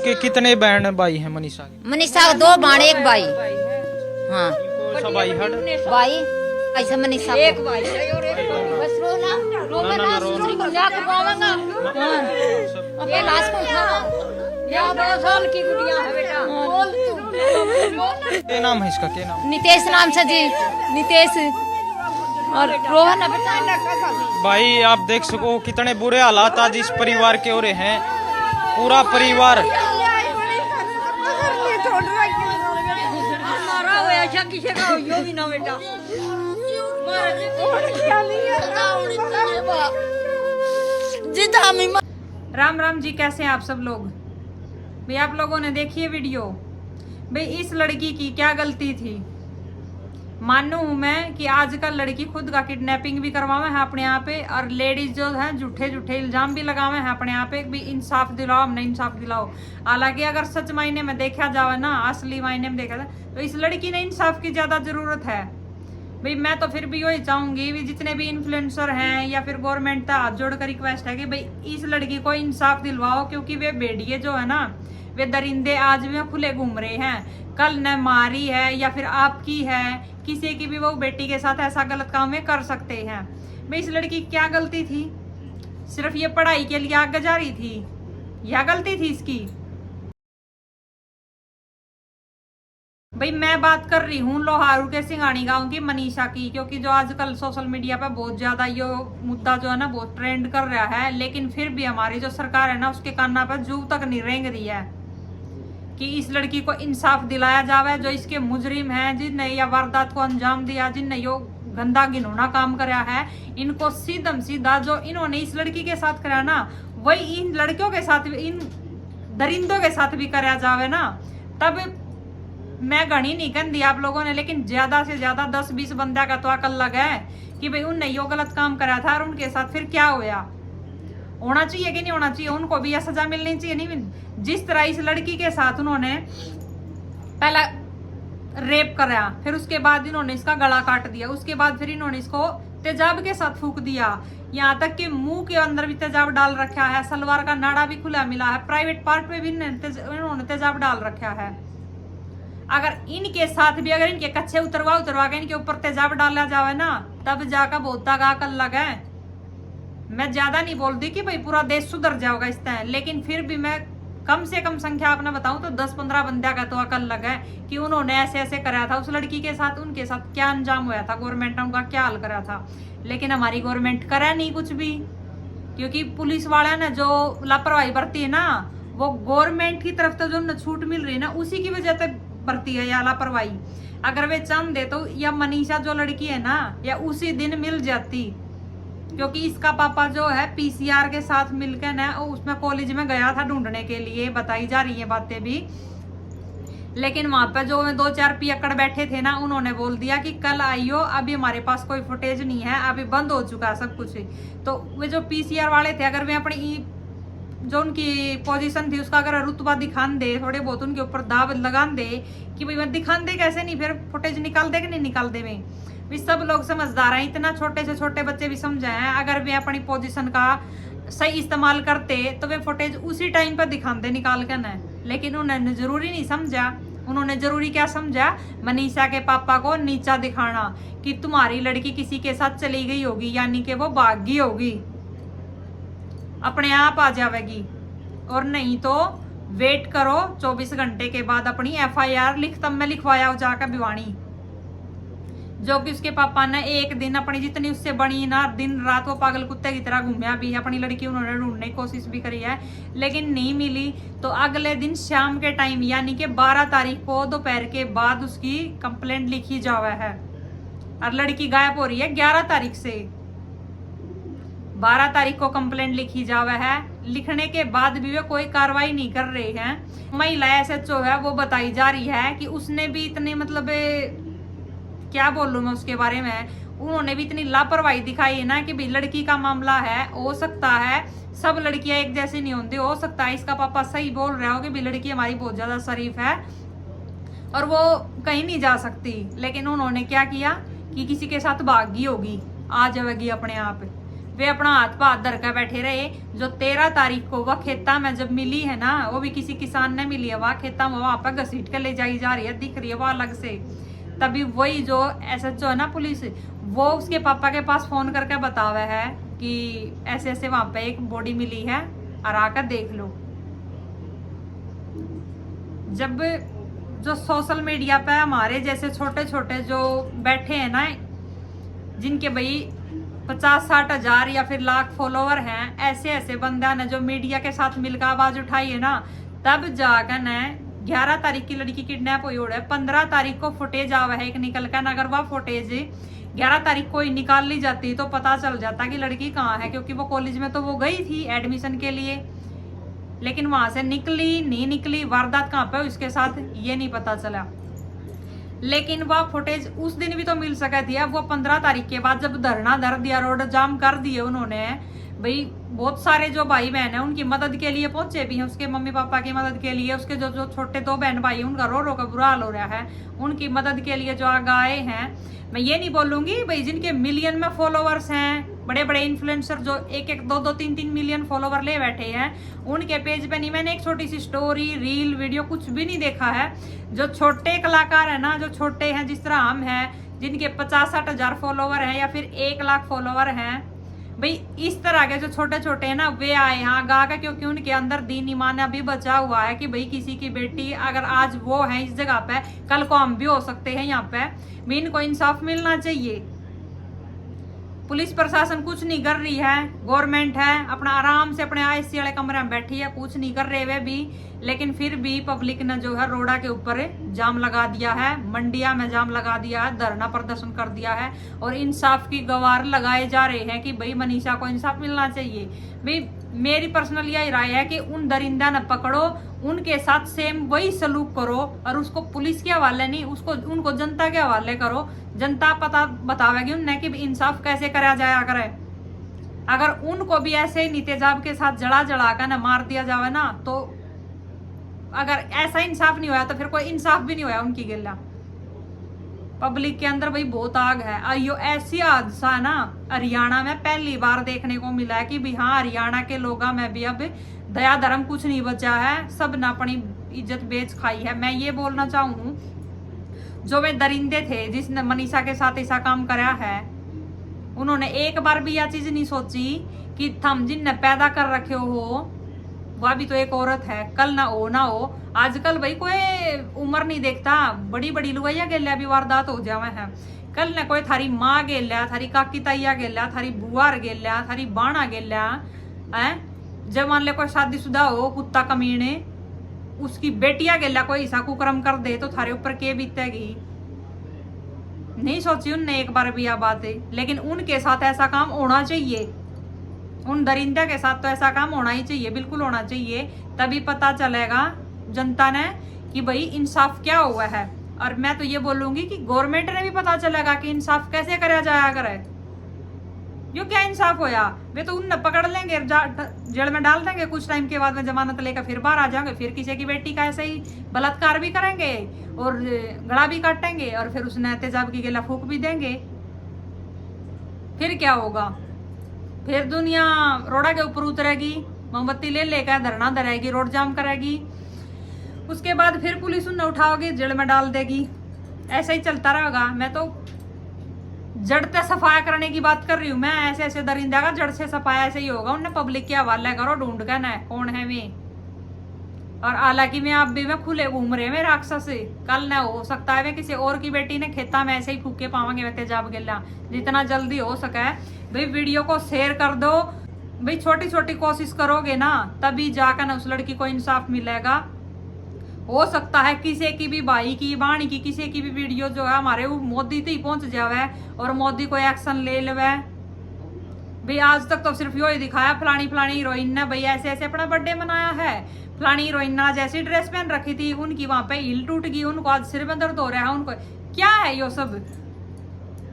के कितने बहन भाई हैं मनीषा के? मनीषा के 2 बहन 1 भाई। हाँ कौन सा भाई हट? भाई ऐसा मनीषा एक भाई बस रोना रोना लाश को जाके पावांगा। ये लाश को उठाओ। या 2 साल की गुड़िया है बेटा। बोल तू। क्या नाम है इसका? क्या नाम? नितेश नाम से जी, नितेश और रोहन है बेटा। भाई आप देख सको कितने बुरे हालात आज इस परिवार के हो रहे हैं। पूरा परिवार हमारा हो ऐसा किसी का हो भी ना बेटा। राम राम जी, कैसे हैं आप सब लोग? भाई आप लोगों ने देखी है वीडियो। भाई इस लड़की की क्या गलती थी? मानू हूं मैं कि आजकल लड़की खुद का किडनैपिंग भी करवावे है अपने यहाँ पे, और लेडीज जो है झूठे झूठे इल्जाम भी लगावे हैं अपने यहाँ पे भी इंसाफ दिलाओ, हमने इंसाफ दिलाओ। हालांकि अगर सच मायने में देखा जाए ना, असली मायने में देखा जाए तो इस लड़की ने इंसाफ की ज्यादा जरूरत है। भाई मैं तो फिर भी वही चाहूंगी भी जितने भी इन्फ्लुएंसर हैं या फिर गवर्नमेंट का हाथ जोड़कर रिक्वेस्ट है कि भाई इस लड़की को इंसाफ दिलवाओ, क्योंकि वे भेड़िए जो है ना, वे दरिंदे आज भी खुले घूम रहे हैं। कल न मारी है या फिर आपकी है, किसी की भी वो बेटी के साथ ऐसा गलत काम में कर सकते हैं। भाई इस लड़की की क्या गलती थी? सिर्फ ये पढ़ाई के लिए आगे जा रही थी, यह गलती थी इसकी? भाई मैं बात कर रही हूँ लोहारू के सिंगानी गांव की मनीषा की, क्योंकि जो आजकल सोशल मीडिया पे बहुत ज्यादा ये मुद्दा जो है ना बहुत ट्रेंड कर रहा है। लेकिन फिर भी हमारी जो सरकार है ना उसके काना पर जू तक नहीं रेंग रही है कि इस लड़की को इंसाफ दिलाया जावे। जो इसके मुजरिम हैं, जिनने यह वारदात को अंजाम दिया, जिनने यो गंदा घिनौना काम कराया है, इनको सीधम सीधा जो इन्होंने इस लड़की के साथ कराया ना, वही इन लड़कियों के साथ, इन दरिंदों के साथ भी कराया जावे ना। तब मैं गणी नहीं कर दी आप लोगों ने, लेकिन ज्यादा से ज्यादा 10-20 बंदा का तो अकल लगा है कि भाई उनने यो गलत काम करा था और उनके साथ फिर क्या होना चाहिए कि नहीं होना चाहिए, उनको भी यह सजा मिलनी चाहिए। नहीं जिस तरह इस लड़की के साथ उन्होंने पहला रेप कराया, फिर उसके बाद इन्होंने इसका गला काट दिया, उसके बाद फिर इन्होंने इसको तेजाब के साथ फूंक दिया, यहाँ तक कि मुंह के अंदर भी तेजाब डाल रखा है, सलवार का नाड़ा भी खुला मिला है, प्राइवेट पार्ट पे भी इन्होंने तेजाब डाल रखा है। अगर इनके साथ भी अगर इनके कच्चे उतरवा के इनके ऊपर तेजाब डाला जावे ना, तब जाकर बहुत का अकल लगा है। मैं ज्यादा नहीं बोलती कि भाई पूरा देश सुधर जाएगा इस तरह, लेकिन फिर भी मैं कम से कम संख्या अपना बताऊं तो 10-15 बंदा का तो अकल लगा है कि उन्होंने ऐसे ऐसे कराया था उस लड़की के साथ, उनके साथ क्या अंजाम हुआ था, गवर्नमेंट ने उनका क्या हाल करा था। लेकिन हमारी गवर्नमेंट करा नहीं कुछ भी, क्योंकि पुलिस वाला ने जो लापरवाही बरती है ना, वो गवर्नमेंट की तरफ से जो छूट मिल रही है ना उसी की वजह से बरती है या लापरवाही। अगर वे चाहते तो या मनीषा जो लड़की है ना, या उसी दिन मिल जाती, क्योंकि इसका पापा जो है पीसीआर के साथ मिलकर ना उसमें कॉलेज में गया था ढूंढने के लिए, बताई जा रही है बातें भी। लेकिन वहां पर जो 2-4 पियक्कड़ बैठे थे ना, उन्होंने बोल दिया कि कल आइयो, अभी हमारे पास कोई फुटेज नहीं है, अभी बंद हो चुका है सब कुछ। तो वे जो पीसीआर वाले थे, अगर वे अपनी जो उनकी पोजीशन थी उसका अगर रुतबा दिखान दे, थोड़े बहुत उनके ऊपर दाव लगान दे कि भाई मैं दिखान दे, कैसे नहीं फिर फुटेज निकाल दे कि नहीं निकाल दे। भी सब लोग समझदार हैं, इतना छोटे से छोटे बच्चे भी समझे हैं। अगर वे अपनी पोजीशन का सही इस्तेमाल करते तो वे फुटेज उसी टाइम पर दिखाते निकाल कर न, लेकिन उन्होंने जरूरी नहीं समझा। उन्होंने जरूरी क्या समझा? मनीषा के पापा को नीचा दिखाना कि तुम्हारी लड़की किसी के साथ चली गई होगी, यानी कि वो भाग गई होगी, अपने आप आ जाएगी, और नहीं तो वेट करो 24 घंटे के बाद अपनी FIR तब में लिखवाया जाकर भिवानी। जो कि उसके पापा ने एक दिन अपनी जितनी उससे बनी ना, दिन रात वो पागल कुत्ते की तरह घूमया भी है। अपनी लड़की उन्होंने ढूंढने की कोशिश भी करी है, लेकिन नहीं मिली। तो अगले दिन शाम के टाइम यानी कि 12 तारीख को दोपहर के बाद उसकी कंप्लेंट लिखी जावा है, और लड़की गायब हो रही है 11 तारीख से। 12 तारीख को कंप्लेंट लिखी जावा है, लिखने के बाद भी वे कोई कार्रवाई नहीं कर रहे हैं। महिला SHO है वो बताई जा रही है कि उसने भी इतने मतलब क्या बोलूं मैं उसके बारे में, उन्होंने भी इतनी लापरवाही दिखाई है ना कि भाई लड़की का मामला है, हो सकता है सब लड़कियां एक जैसी नहीं होती, हो सकता है इसका पापा सही बोल रहा हो कि भाई लड़की हमारी बहुत ज्यादा शरीफ है और वो कहीं नहीं जा सकती। लेकिन उन्होंने क्या किया कि किसी के साथ भाग गई होगी, आ जाएगी अपने आप। वे अपना हाथ पा धर कर बैठे रहे। जो 13 तारीख को वह खेता में जब मिली है ना, वो भी किसी किसान ने मिली है, वह खेता में वहां पर घसीट कर ले जाई जा रही है, दिख रही है वो अलग से। तभी वही जो SHO है ना पुलिस, वो उसके पापा के पास फोन करके बतावे है कि ऐसे ऐसे वहां पे एक बॉडी मिली है और आकर देख लो। जब जो सोशल मीडिया पे हमारे जैसे छोटे छोटे जो बैठे हैं ना, जिनके भाई 50-60 हजार या फिर लाख फॉलोवर हैं, ऐसे ऐसे बंदा ने जो मीडिया के साथ मिलकर आवाज उठाई है ना, तब जाकर न 11 तारीख की लड़की किडनैप हुई है, 15 तारीख को फुटेज आवा है एक निकल कर। अगर वह फुटेज 11 तारीख को ही निकाल ली जाती तो पता चल जाता कि लड़की कहाँ है, क्योंकि वो कॉलेज में तो वो गई थी एडमिशन के लिए, लेकिन वहां से निकली नहीं निकली, वारदात कहाँ पे उसके साथ ये नहीं पता चला। लेकिन वह फुटेज उस दिन भी तो मिल सका थी। अब वो 15 तारीख के बाद जब धरना धर दिया, रोड जाम कर दिए उन्होंने, भाई बहुत सारे जो भाई बहन है उनकी मदद के लिए पहुंचे भी हैं, उसके मम्मी पापा की मदद के लिए, उसके जो छोटे 2 बहन भाई उनका रो रो का बुरा हाल हो रहा है, उनकी मदद के लिए जो आगे आए हैं। मैं ये नहीं बोलूंगी भाई जिनके मिलियन में फॉलोवर्स हैं, बड़े बड़े इन्फ्लुएंसर जो 1-1, 2-2, 3-3 मिलियन फॉलोवर ले बैठे हैं, उनके पेज पे नहीं मैंने एक छोटी सी स्टोरी, रील, वीडियो कुछ भी नहीं देखा है। जो छोटे कलाकार है ना, जो छोटे हैं जिस तरह हम हैं, जिनके 50-60 हजार फॉलोवर हैं या फिर 1 लाख फॉलोवर हैं, भाई इस तरह के जो छोटे छोटे हैं ना, वे आए यहाँ गा का, क्योंकि उनके अंदर दीन ईमान अभी बचा हुआ है कि भाई किसी की बेटी अगर आज वो है इस जगह पे, कल को हम भी हो सकते हैं यहाँ पे। भी इनको इंसाफ मिलना चाहिए। पुलिस प्रशासन कुछ नहीं कर रही है, गवर्नमेंट है अपना आराम से अपने IC वाले कमरे में बैठी है, कुछ नहीं कर रहे वे भी, लेकिन फिर भी पब्लिक ने जो है रोड़ा के ऊपर जाम लगा दिया है, मंडिया में जाम लगा दिया है, धरना प्रदर्शन कर दिया है और इंसाफ की गुहार लगाए जा रहे हैं कि भाई मनीषा को इंसाफ मिलना चाहिए। भाई मेरी पर्सनल यही राय है कि उन दरिंदा न पकड़ो, उनके साथ सेम वही सलूक करो और उसको पुलिस के हवाले नहीं, उसको उनको जनता के हवाले करो। जनता पता बतावेगी उन्हें कि इंसाफ कैसे करा जाया करे। अगर उनको भी ऐसे ही तेजाब के साथ जड़ा जड़ा कर ना मार दिया जावे ना, तो अगर ऐसा इंसाफ नहीं हुआ तो फिर कोई इंसाफ भी नहीं हुआ उनकी गिल्ला। पब्लिक के अंदर भाई बहुत आग है। और यो ऐसी हादसा ना हरियाणा में पहली बार देखने को मिला है कि भी हाँ हरियाणा के लोगों में भी अब दया धर्म कुछ नहीं बचा है, सब ने अपनी इज्जत बेच खाई है। मैं ये बोलना चाहूँ जो वे दरिंदे थे जिसने मनीषा के साथ ऐसा काम करा है, उन्होंने एक बार भी यह चीज नहीं सोची कि थम जिनने पैदा कर रखे हो वह भी तो एक औरत है, कल ना हो ना हो। आजकल भाई कोई उम्र नहीं देखता, बड़ी बड़ी लुगाइया गेल्या भी वारदात हो जावे है। कल ना कोई थारी माँ गेल्या, थारी काकी ताइया गेल्या, थारी बुआर गेल्या, थारी बाणा गेल्या है। जब मान ले कोई शादीशुदा हो कुत्ता कमीने, उसकी बेटिया गेल्या कोई ऐसा कुकर्म कर दे तो थारे ऊपर के बीतेगी। नहीं सोची उनने एक बार भी यह बात है, लेकिन उनके साथ ऐसा काम होना चाहिए। उन दरिंदा के साथ तो ऐसा काम होना ही चाहिए, बिल्कुल होना चाहिए। तभी पता चलेगा जनता ने कि भाई इंसाफ क्या हुआ है। और मैं तो ये बोलूंगी कि गवर्नमेंट ने भी पता चलेगा कि इंसाफ कैसे करा जाया करे। यो क्या इंसाफ होया, वे तो उन पकड़ लेंगे, जेल में डाल देंगे, कुछ टाइम के बाद में जमानत लेकर फिर बाहर आ जाएंगे, फिर किसी की बेटी का ऐसे ही बलात्कार भी करेंगे और गला भी काटेंगे और फिर उसने तेजाब की गिला फूक भी देंगे। फिर क्या होगा? फिर दुनिया रोड़ा के ऊपर उतरेगी, मोमबत्ती ले लेकर धरना धरेगी, रोड जाम करेगी, उसके बाद फिर पुलिस उन्हें उठाओगी, जेल में डाल देगी। ऐसा ही चलता रहेगा। मैं तो जड़ से सफाया करने की बात कर रही हूँ। मैं ऐसे ऐसे दरिंदा का जड़ से सफाया ऐसे ही होगा, उन्हें पब्लिक के हवाले करो, ढूंढ कर ना कौन है वे। और हालांकि मैं आप भी में खुले घूम रहे में राक्षस से, कल न हो सकता है वे किसी और की बेटी ने खेता में ऐसे ही फूके पावांगे वे तेजाब गिला। जितना जल्दी हो सके भाई वीडियो को शेयर कर दो। भाई छोटी छोटी कोशिश करोगे ना तभी जाकर ना उस लड़की को इंसाफ मिलेगा। हो सकता है किसी की भी भाई की बाणी की किसी की भी वीडियो जो है हमारे वो मोदी तक ही पहुंच जावे और मोदी को एक्शन ले लेवे। भाई आज तक तो सिर्फ यो ही दिखाया फलानी फलानी हीरोइन ने भाई ऐसे ऐसे अपना बर्थडे मनाया है, फलानी हीरोइन ने आज ऐसी ड्रेस पहन रखी थी, उनकी वहां पे हिल टूट गई, उनको आज सिर में दर्द हो रहा है। उनको क्या है यो सब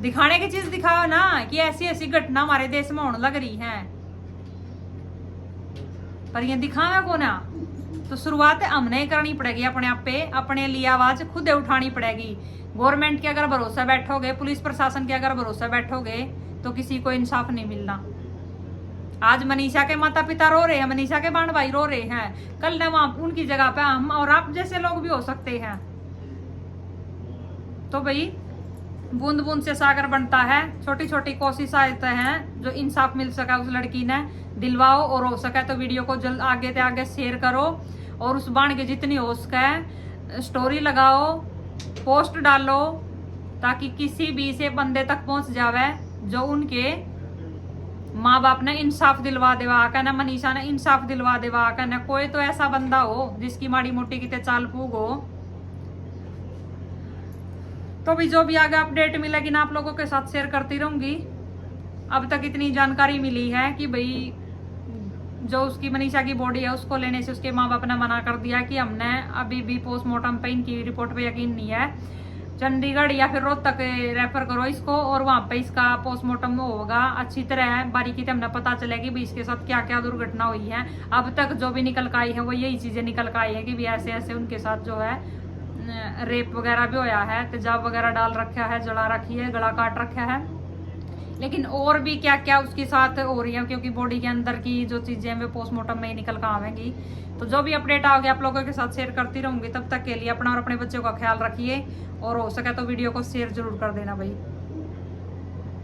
दिखाने की चीज दिखाओ ना कि ऐसी ऐसी घटना हमारे देश में होने लग रही है, पर ये दिखावे को ना। तो शुरुआत हमने ही करनी पड़ेगी अपने आप पे, अपने लिए आवाज खुद उठानी पड़ेगी। गवर्नमेंट के अगर भरोसा बैठोगे, पुलिस प्रशासन के अगर भरोसा बैठोगे तो किसी को इंसाफ नहीं मिलना। आज मनीषा के माता पिता रो रहे हैं, मनीषा के बहन भाई रो रहे हैं, कल न वहां उनकी जगह पे हम और आप जैसे लोग भी हो सकते हैं। तो भाई बूंद बूंद से सागर बनता है, छोटी छोटी कोशिशें हैं जो इंसाफ मिल सका उस लड़की ने दिलवाओ, और हो सके तो वीडियो को जल्द आगे से आगे शेयर करो और उस बाण के जितनी हो सके स्टोरी लगाओ, पोस्ट डालो, ताकि किसी भी से बंदे तक पहुंच जावे जो उनके माँ बाप ने इंसाफ दिलवा देवा का, ना मनीषा ने इंसाफ दिलवा देवा का, ना कोई तो ऐसा बंदा हो जिसकी माड़ी मोटी की चाल फूक हो। तो भी जो भी आगे अपडेट मिलेगी ना आप लोगों के साथ शेयर करती रहूंगी। अब तक इतनी जानकारी मिली है कि भाई जो उसकी मनीषा की बॉडी है उसको लेने से उसके माँ बाप ने मना कर दिया कि हमने अभी भी पोस्टमार्टम पे इनकी रिपोर्ट पे यकीन नहीं है, चंडीगढ़ या फिर रोहतक रेफर करो इसको और वहां पे इसका पोस्टमार्टम होगा, अच्छी तरह बारीकी से हमने पता चलेगी भी इसके साथ क्या क्या दुर्घटना हुई है। अब तक जो भी निकल कर आई है वो यही चीजें निकल कर आई है कि भी ऐसे ऐसे उनके साथ जो है रेप वगैरह भी होया है, तेजाब वगैरह डाल रखा है, जला रखी है, गला काट रखा है, लेकिन और भी क्या क्या उसके साथ हो रही है क्योंकि बॉडी के अंदर की जो चीजें हैं वो पोस्टमार्टम में ही निकल कर आवेंगी। तो जो भी अपडेट आओगे आप लोगों के साथ शेयर करती रहूंगी। तब तक के लिए अपना और अपने बच्चों का ख्याल रखिए और हो सके तो वीडियो को शेयर जरूर कर देना भाई।